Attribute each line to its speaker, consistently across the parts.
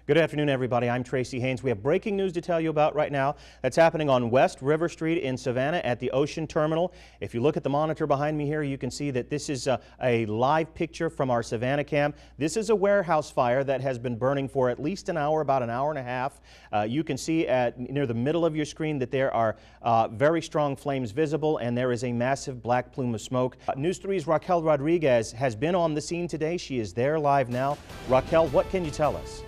Speaker 1: Good afternoon, everybody. I'm Tracy Haynes. We have breaking news to tell you about right now that's happening on West River Street in Savannah at the Ocean Terminal. If you look at the monitor behind me here, you can see that this is a live picture from our Savannah cam. This is a warehouse fire that has been burning for at least an hour, about an hour and a half. You can see near the middle of your screen that there are very strong flames visible, and there is a massive black plume of smoke. News 3's Raquel Rodriguez has been on the scene today. She is there live now. Raquel, what can you tell us?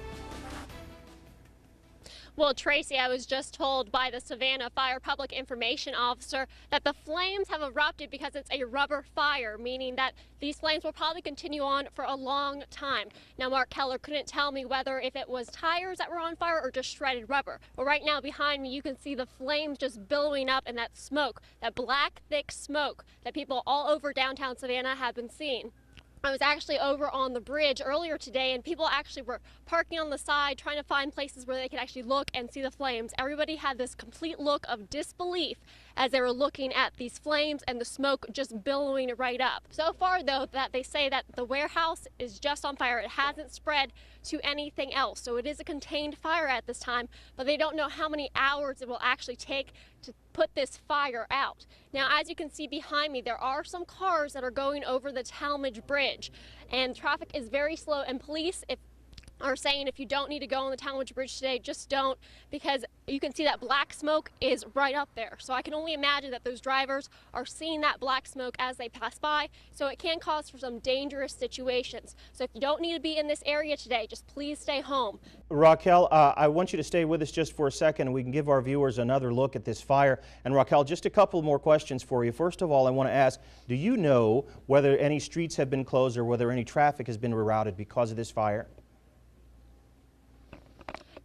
Speaker 2: Well, Tracy, I was just told by the Savannah Fire Public Information Officer that the flames have erupted because it's a rubber fire, meaning that these flames will probably continue on for a long time. Now, Mark Keller couldn't tell me whether if it was tires that were on fire or just shredded rubber. But right now behind me, you can see the flames just billowing up and that smoke, that black, thick smoke that people all over downtown Savannah have been seeing. I was actually over on the bridge earlier today, and people actually were parking on the side trying to find places where they could actually look and see the flames. Everybody had this complete look of disbelief as they were looking at these flames and the smoke just billowing right up. So far, though, that they say that the warehouse is just on fire. It hasn't spread to anything else. So it is a contained fire at this time, but they don't know how many hours it will actually take to put this fire out. Now, as you can see behind me, there are some cars that are going over the Talmadge Bridge, and traffic is very slow, and police are saying if you don't need to go on the Talmadge Bridge today, just don't, because you can see that black smoke is right up there. So I can only imagine that those drivers are seeing that black smoke as they pass by, so it can cause for some dangerous situations. So if you don't need to be in this area today, just please stay home.
Speaker 1: Raquel, I want you to stay with us just for a second, and we can give our viewers another look at this fire. And Raquel, just a couple more questions for you. First of all, I want to ask, do you know whether any streets have been closed or whether any traffic has been rerouted because of this fire?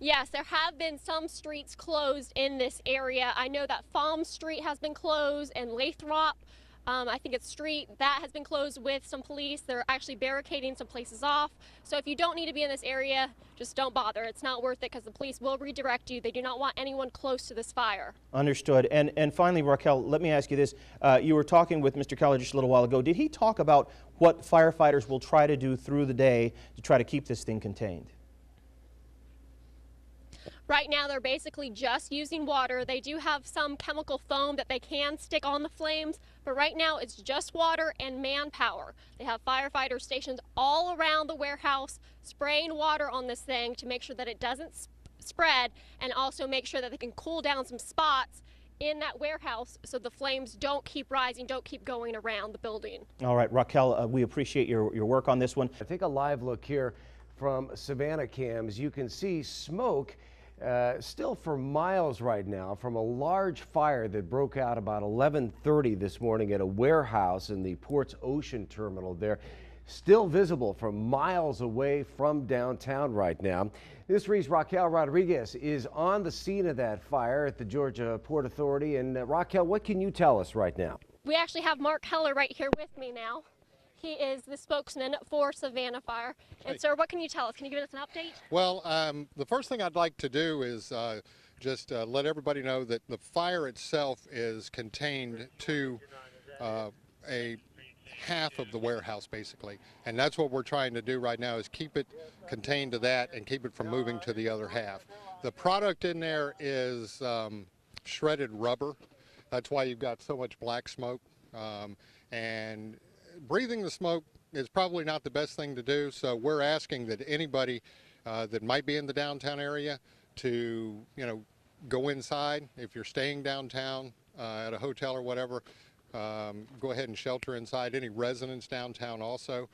Speaker 2: Yes, there have been some streets closed in this area. I know that Falm Street has been closed, and Lathrop, I think it's Street, that has been closed with some police. They're actually barricading some places off. So if you don't need to be in this area, just don't bother. It's not worth it because the police will redirect you. They do not want anyone close to this fire.
Speaker 1: Understood. And finally, Raquel, let me ask you this. You were talking with Mr. Keller just a little while ago. Did he talk about what firefighters will try to do through the day to try to keep this thing contained?
Speaker 2: Right now, they're basically just using water. They do have some chemical foam that they can stick on the flames, but right now it's just water and manpower. They have firefighters stationed all around the warehouse spraying water on this thing to make sure that it doesn't spread, and also make sure that they can cool down some spots in that warehouse so the flames don't keep rising, don't keep going around the building. All
Speaker 1: right, Raquel, we appreciate your work on this one.
Speaker 3: I take a live look here from Savannah cams. You can see smoke still for miles right now from a large fire that broke out about 11:30 this morning at a warehouse in the Port's Ocean Terminal there. Still visible from miles away from downtown right now. This reads Raquel Rodriguez is on the scene of that fire at the Georgia Port Authority. And Raquel, what can you tell us right now?
Speaker 2: We actually have Mark Keller right here with me now. He is the spokesman for Savannah Fire. And sir, what can you tell us? Can you give us an update?
Speaker 4: Well, the first thing I'd like to do is just let everybody know that the fire itself is contained to a half of the warehouse, basically. And that's what we're trying to do right now, is keep it contained to that and keep it from moving to the other half. The product in there is shredded rubber. That's why you've got so much black smoke. And breathing the smoke is probably not the best thing to do, so we're asking that anybody that might be in the downtown area to, go inside. If you're staying downtown at a hotel or whatever, go ahead and shelter inside. Any residents downtown also.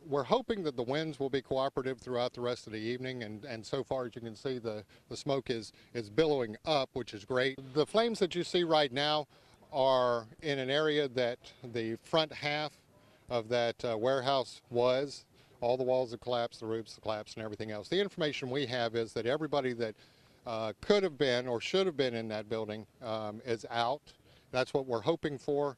Speaker 4: We're hoping that the winds will be cooperative throughout the rest of the evening, and so far, as you can see, the smoke is billowing up, which is great. The flames that you see right now are in an area that the front half of that warehouse was. All the walls have collapsed, the roofs have collapsed, and everything else. The information we have is that everybody that could have been or should have been in that building is out. That's what we're hoping for.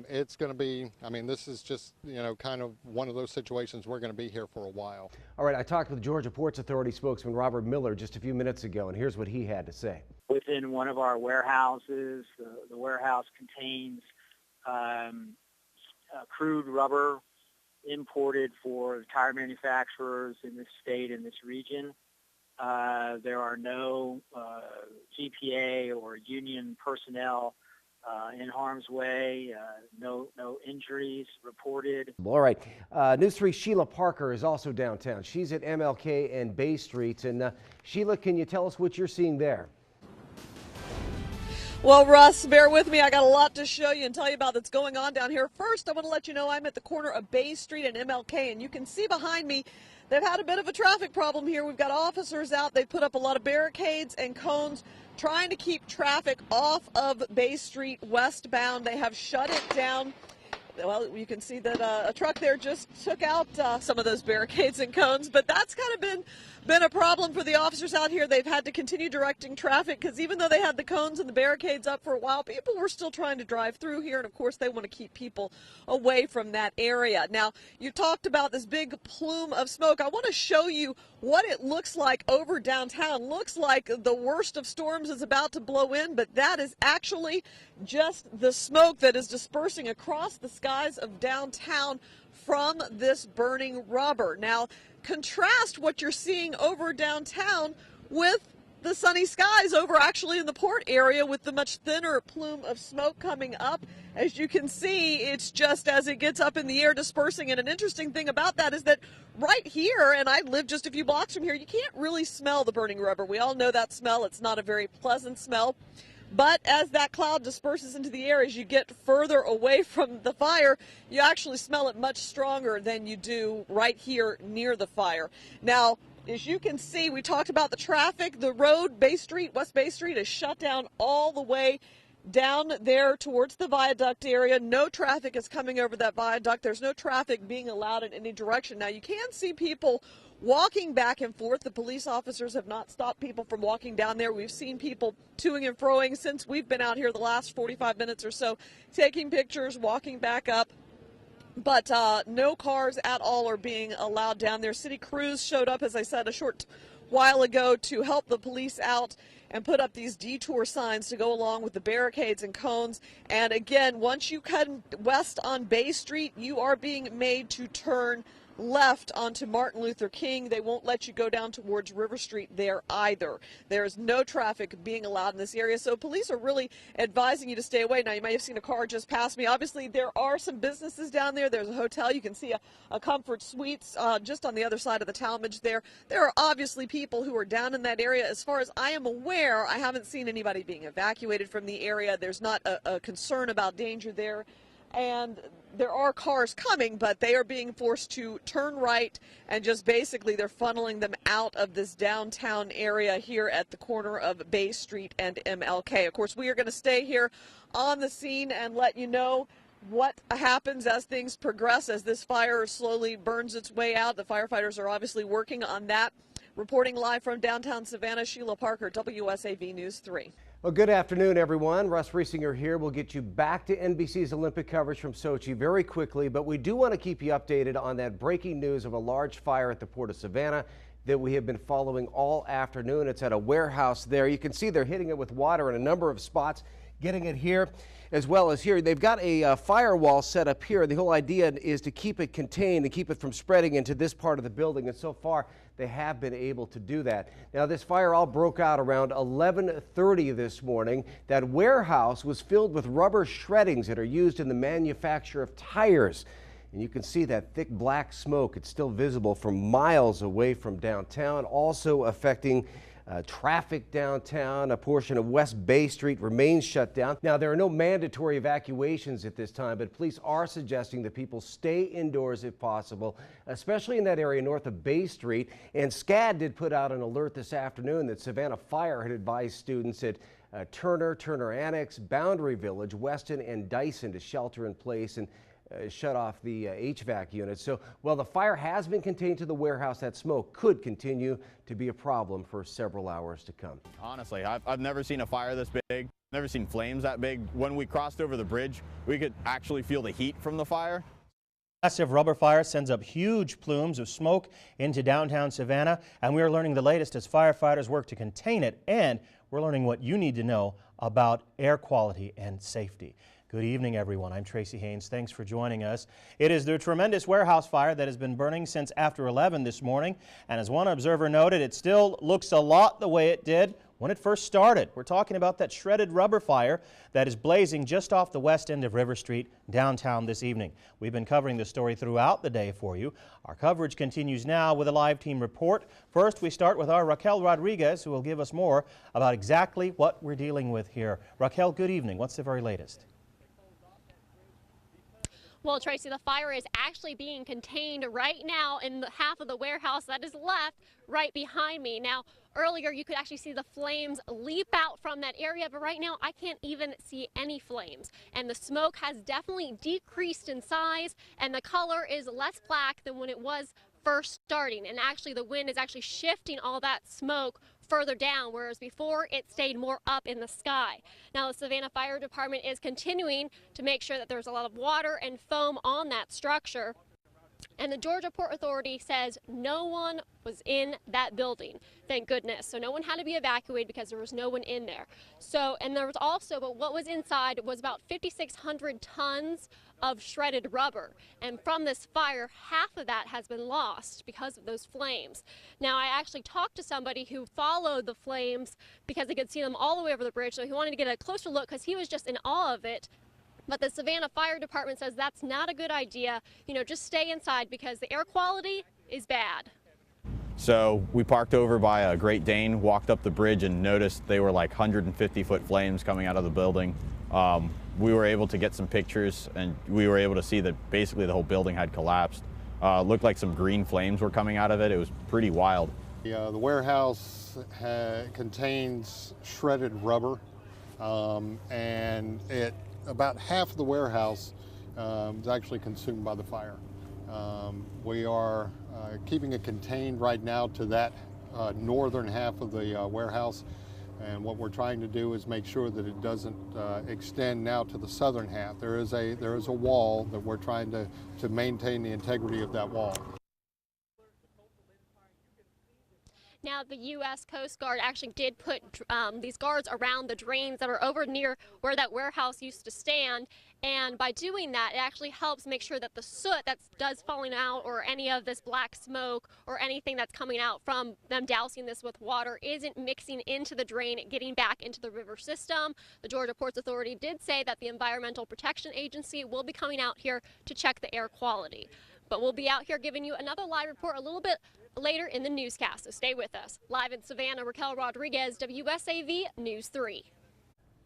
Speaker 4: It's going to be, this is just, kind of one of those situations we're going to be here for a while.
Speaker 3: All right, I talked with Georgia Ports Authority spokesman Robert Miller just a few minutes ago, and here's what he had to say.
Speaker 5: Within one of our warehouses, the warehouse contains crude rubber reported for tire manufacturers in this state and this region. There are no GPA or union personnel in harm's way, no injuries reported.
Speaker 3: All right. News 3 Sheila Parker is also downtown. She's at MLK and Bay Street. And Sheila, can you tell us what you're seeing there?
Speaker 6: Well, Russ, bear with me. I got a lot to show you and tell you about that's going on down here. First, I want to let you know I'm at the corner of Bay Street and MLK, and you can see behind me they've had a bit of a traffic problem here. We've got officers out. They've put up a lot of barricades and cones trying to keep traffic off of Bay Street westbound. They have shut it down. Well, you can see that a truck there just took out some of those barricades and cones, but that's kind of been a problem for the officers out here. They've had to continue directing traffic because even though they had the cones and the barricades up for a while, people were still trying to drive through here, and of course they want to keep people away from that area. Now, you talked about this big plume of smoke. I want to show you what it looks like over downtown. Looks like the worst of storms is about to blow in, but that is actually just the smoke that is dispersing across the skies of downtown from this burning rubber. Now, contrast what you're seeing over downtown with the sunny skies over actually in the port area with the much thinner plume of smoke coming up. As you can see, it's just as it gets up in the air dispersing. And an interesting thing about that is that right here, and I live just a few blocks from here, you can't really smell the burning rubber. We all know that smell. It's not a very pleasant smell. But as that cloud disperses into the air, as you get further away from the fire, you actually smell it much stronger than you do right here near the fire. Now, as you can see, we talked about the traffic. The road, Bay Street, West Bay Street, is shut down all the way down there towards the viaduct area. No traffic is coming over that viaduct. There's no traffic being allowed in any direction. Now, you can see people walking back and forth. The police officers have not stopped people from walking down there. We've seen people toing and froing since we've been out here the last 45 minutes or so, taking pictures, walking back up. But no cars at all are being allowed down there. City crews showed up, as I said, a short while ago to help the police out and put up these detour signs to go along with the barricades and cones. And again, once you come west on Bay Street, you are being made to turn left onto Martin Luther King. They won't let you go down towards River Street there either. There is no traffic being allowed in this area, so police are really advising you to stay away. Now, you may have seen a car just pass me. Obviously, there are some businesses down there. There's a hotel. You can see a Comfort Suites just on the other side of the Talmadge there. There are obviously people who are down in that area. As far as I am aware, I haven't seen anybody being evacuated from the area. There's not a concern about danger there. And there are cars coming, but they are being forced to turn right, and just basically they're funneling them out of this downtown area here at the corner of Bay Street and MLK. Of course, we are going to stay here on the scene and let you know what happens as things progress, as this fire slowly burns its way out. The firefighters are obviously working on that. Reporting live from downtown Savannah, Sheila Parker, WSAV News 3.
Speaker 3: Well, good afternoon, everyone. Russ Riesinger here. We'll get you back to NBC's Olympic coverage from Sochi very quickly, but we do want to keep you updated on that breaking news of a large fire at the Port of Savannah that we have been following all afternoon. It's at a warehouse there. You can see they're hitting it with water in a number of spots, getting it here as well as here. They've got a firewall set up here. The whole idea is to keep it contained and keep it from spreading into this part of the building, and so far they have been able to do that. Now, this fire all broke out around 11:30 this morning. That warehouse was filled with rubber shreddings that are used in the manufacture of tires. And you can see that thick black smoke. It's still visible from miles away from downtown, also affecting traffic downtown. A portion of West Bay Street remains shut down. Now, there are no mandatory evacuations at this time, but police are suggesting that people stay indoors if possible, especially in that area north of Bay Street. And SCAD did put out an alert this afternoon that Savannah Fire had advised students at Turner Annex, Boundary Village, Weston, and Dyson to shelter in place and shut off the HVAC units. So while the fire has been contained to the warehouse, that smoke could continue to be a problem for several hours to come.
Speaker 7: Honestly, I've never seen a fire this big, never seen flames that big. When we crossed over the bridge, we could actually feel the heat from the fire.
Speaker 1: Massive rubber fire sends up huge plumes of smoke into downtown Savannah, and we are learning the latest as firefighters work to contain it, and we're learning what you need to know about air quality and safety. Good evening, everyone. I'm Tracy Haynes. Thanks for joining us. It is the tremendous warehouse fire that has been burning since after 11 this morning. And as one observer noted, it still looks a lot the way it did when it first started. We're talking about that shredded rubber fire that is blazing just off the west end of River Street downtown this evening. We've been covering the story throughout the day for you. Our coverage continues now with a live team report. First, we start with our Raquel Rodriguez, who will give us more about exactly what we're dealing with here. Raquel, good evening. What's the very latest?
Speaker 2: Well, Tracy, the fire is actually being contained right now in the half of the warehouse that is left right behind me. Now, earlier you could actually see the flames leap out from that area, but right now I can't even see any flames. And the smoke has definitely decreased in size, and the color is less black than when it was first starting. And actually the wind is actually shifting all that smoke further down, whereas before it stayed more up in the sky. Now the Savannah Fire Department is continuing to make sure that there's a lot of water and foam on that structure. And the Georgia Port Authority says no one was in that building, thank goodness. So no one had to be evacuated because there was no one in there. And there was also, but what was inside was about 5,600 tons of shredded rubber. And from this fire, half of that has been lost because of those flames. Now, I actually talked to somebody who followed the flames because they could see them all the way over the bridge. So he wanted to get a closer look because he was just in awe of it. But the Savannah Fire Department says that's not a good idea. You know, just stay inside because the air quality is bad.
Speaker 7: So we parked over by a Great Dane, walked up the bridge and noticed they were like 150-foot flames coming out of the building. We were able to get some pictures and we were able to see that basically the whole building had collapsed. Looked like some green flames were coming out of it. It was pretty wild.
Speaker 4: The warehouse contains shredded rubber, and about half of the warehouse is actually consumed by the fire. We are keeping it contained right now to that northern half of the warehouse, and what we're trying to do is make sure that it doesn't extend now to the southern half. There is a wall that we're trying to maintain the integrity of that wall.
Speaker 2: Now, the U.S. Coast Guard actually did put these guards around the drains that are over near where that warehouse used to stand. And by doing that, it actually helps make sure that the soot that does falling out or any of this black smoke or anything that's coming out from them dousing this with water isn't mixing into the drain, getting back into the river system. The Georgia Ports Authority did say that the Environmental Protection Agency will be coming out here to check the air quality. But we'll be out here giving you another live report a little bit later in the newscast, so stay with us. Live in Savannah, Raquel Rodriguez, WSAV News 3.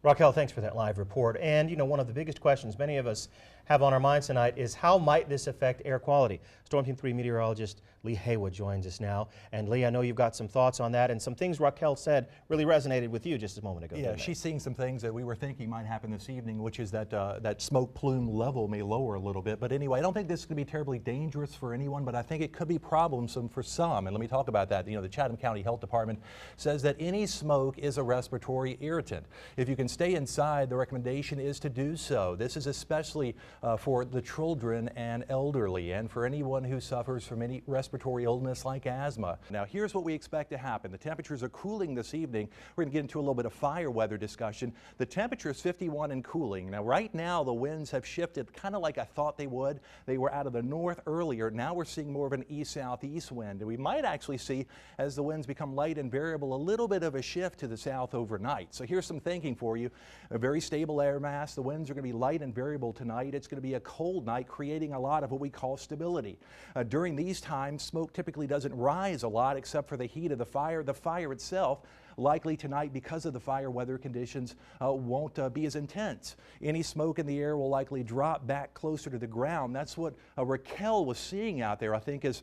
Speaker 1: Raquel, thanks for that live report. And, you know, one of the biggest questions many of us have on our minds tonight is how might this affect air quality? Storm Team 3 meteorologist Lee Haywood joins us now. And Lee, I know you've got some thoughts on that, and some things Raquel said really resonated with you just a moment ago.
Speaker 8: Yeah, she's seeing some things that we were thinking might happen this evening, which is that that smoke plume level may lower a little bit. But anyway, I don't think this is going to be terribly dangerous for anyone, but I think it could be problemsome for some. And let me talk about that. You know, the Chatham County Health Department says that any smoke is a respiratory irritant. If you can stay inside, the recommendation is to do so. This is especially for the children and elderly, and for anyone who suffers from any respiratory illness like asthma. Now, here's what we expect to happen. The temperatures are cooling this evening. We're going to get into a little bit of fire weather discussion. The temperature is 51 and cooling. Now, right now, the winds have shifted kind of like I thought they would. They were out of the north earlier. Now we're seeing more of an east-southeast wind. And we might actually see, as the winds become light and variable, a little bit of a shift to the south overnight. So here's some thinking for you. A very stable air mass. The winds are going to be light and variable tonight. It's going to be a cold night, creating a lot of what we call stability. During these times, smoke typically doesn't rise a lot except for the heat of the fire. The fire itself, likely tonight, because of the fire weather conditions, won't be as intense. Any smoke in the air will likely drop back closer to the ground. That's what Raquel was seeing out there, I think, is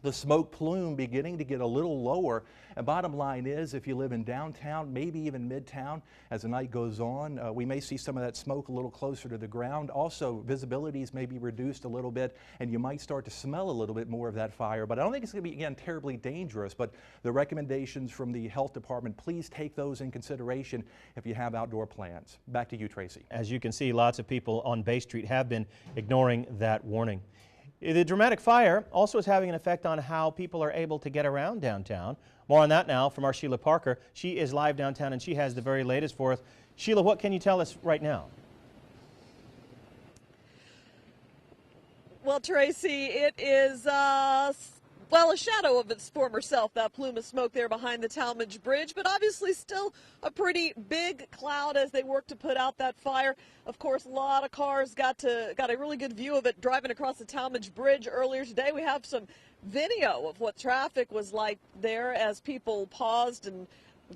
Speaker 8: the smoke plume beginning to get a little lower. And bottom line is, if you live in downtown, maybe even midtown, as the night goes on, we may see some of that smoke a little closer to the ground. Also, visibilities may be reduced a little bit, and you might start to smell a little bit more of that fire. But I don't think it's going to be, again, terribly dangerous. But the recommendations from the health department, please take those in consideration if you have outdoor plans. Back to you, Tracy.
Speaker 1: As you can see, lots of people on Bay Street have been ignoring that warning. The dramatic fire also is having an effect on how people are able to get around downtown. More on that now from our Sheila Parker. She is live downtown and she has the very latest for us. Sheila, what can you tell us right now?
Speaker 6: Well, Tracy, it is, well, a shadow of its former self, that plume of smoke there behind the Talmadge Bridge, but obviously still a pretty big cloud as they work to put out that fire. Of course, a lot of cars got a really good view of it driving across the Talmadge Bridge earlier today. We have some video of what traffic was like there as people paused and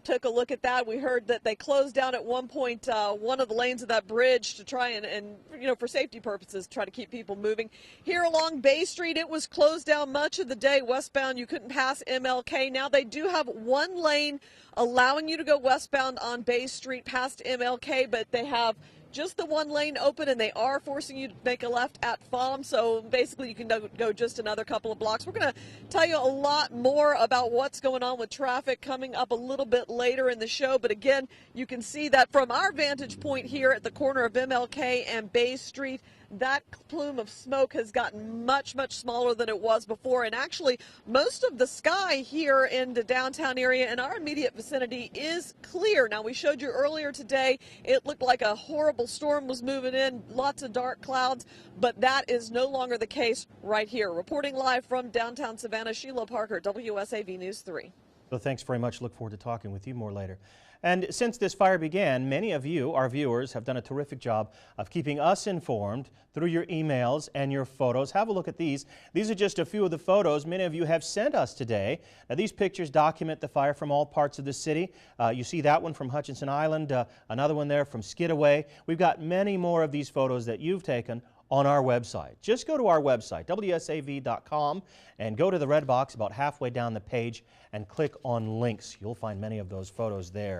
Speaker 6: took a look at that. We heard that they closed down at one point one of the lanes of that bridge to try and for safety purposes, try to keep people moving. Here along Bay Street, it was closed down much of the day. Westbound, you couldn't pass MLK. Now they do have one lane allowing you to go westbound on Bay Street past MLK, but they have just the one lane open, and they are forcing you to make a left at Fallon, so basically you can go just another couple of blocks. We're going to tell you a lot more about what's going on with traffic coming up a little bit later in the show, but again, you can see that from our vantage point here at the corner of MLK and Bay Street, that plume of smoke has gotten much, much smaller than it was before. And actually, most of the sky here in the downtown area in our immediate vicinity is clear. Now, we showed you earlier today, it looked like a horrible storm was moving in, lots of dark clouds, but that is no longer the case right here. Reporting live from downtown Savannah, Sheila Parker, WSAV News 3.
Speaker 1: Well, thanks very much. Look forward to talking with you more later. And since this fire began, many of you, our viewers, have done a terrific job of keeping us informed through your emails and your photos. Have a look at these. These are just a few of the photos many of you have sent us today. Now, these pictures document the fire from all parts of the city. You see that one from Hutchinson Island, another one there from Skidaway. We've got many more of these photos that you've taken on our website. Just go to our website, WSAV.com, and go to the red box about halfway down the page and click on links. You'll find many of those photos there.